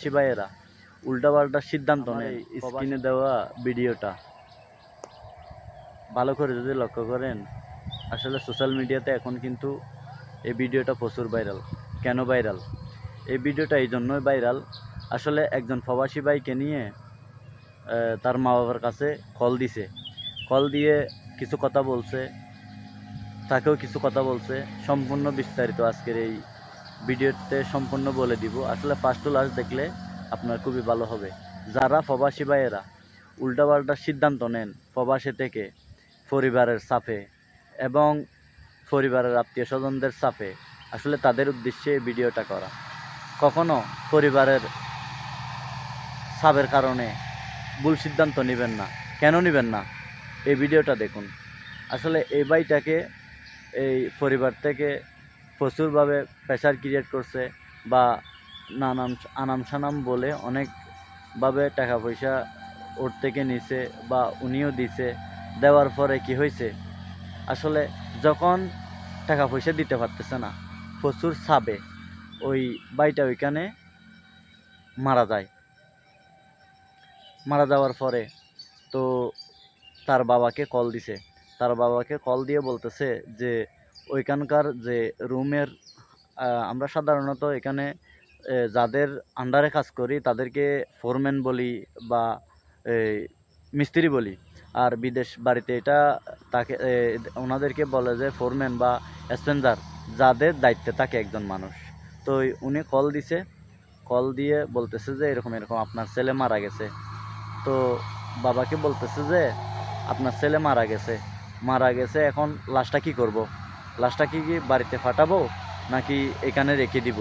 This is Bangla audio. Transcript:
প্রবাসী ভাইয়েরা উল্টাপাল্টা সিদ্ধান্ত নেয়। স্ক্রিনে দেওয়া ভিডিওটা ভালো করে যদি লক্ষ্য করেন, আসলে সোশ্যাল মিডিয়াতে এখন কিন্তু এই ভিডিওটা প্রচুর ভাইরাল। কেন ভাইরাল? এই ভিডিওটা এই জন্যই ভাইরাল, আসলে একজন প্রবাসী ভাইকে নিয়ে তার মা বাবার কাছে কল দিছে, কল দিয়ে কিছু কথা বলছে, তাকেও কিছু কথা বলছে। সম্পূর্ণ বিস্তারিত আজকের এই ভিডিওতে সম্পূর্ণ বলে দিব। আসলে ফার্স্ট টু লাস্ট দেখলে আপনার খুবই ভালো হবে। যারা প্রবাসী ভাইয়েরা উল্টাপাল্টা সিদ্ধান্ত নেন প্রবাসে থেকে পরিবারের চাপে এবং পরিবারের আত্মীয় স্বজনদের চাপে, আসলে তাদের উদ্দেশ্যে এই ভিডিওটা করা। কখনো পরিবারের চাপের কারণে ভুল সিদ্ধান্ত নেবেন না। কেন নেবেন না? এই ভিডিওটা দেখুন। আসলে এই ভাইটাকে এই পরিবার থেকে প্রচুরভাবে প্রেশার ক্রিয়েট করছে বা নানান আনাম সানাম বলে অনেকভাবে টাকা পয়সা ওর থেকে নিছে বা উনিও দিছে। দেওয়ার পরে কি হয়েছে, আসলে যখন টাকা পয়সা দিতে পারতেছে না, প্রচুর চাপে ওই ভাইটা ওইখানে মারা যায়। মারা যাওয়ার পরে তো তার বাবাকে কল দিছে। তার বাবাকে কল দিয়ে বলতেছে যে ওইখানকার যে রুমের আমরা সাধারণত এখানে যাদের আন্ডারে কাজ করি তাদেরকে ফোরম্যান বলি বা মিস্ত্রি বলি, আর বিদেশ বাড়িতে এটা তাকে ওনাদেরকে বলে যে ফোরম্যান বা স্পেঞ্জার, যাদের দায়িত্বে থাকে একজন মানুষ। তো উনি কল দিছে, কল দিয়ে বলতেছে যে এরকম এরকম আপনার ছেলে মারা গেছে। তো বাবাকে বলতেছে যে আপনার ছেলে মারা গেছে, এখন লাশটা কি করব? লাশটা কি বাড়িতে ফাটাবো নাকি এখানে রেখে দিব?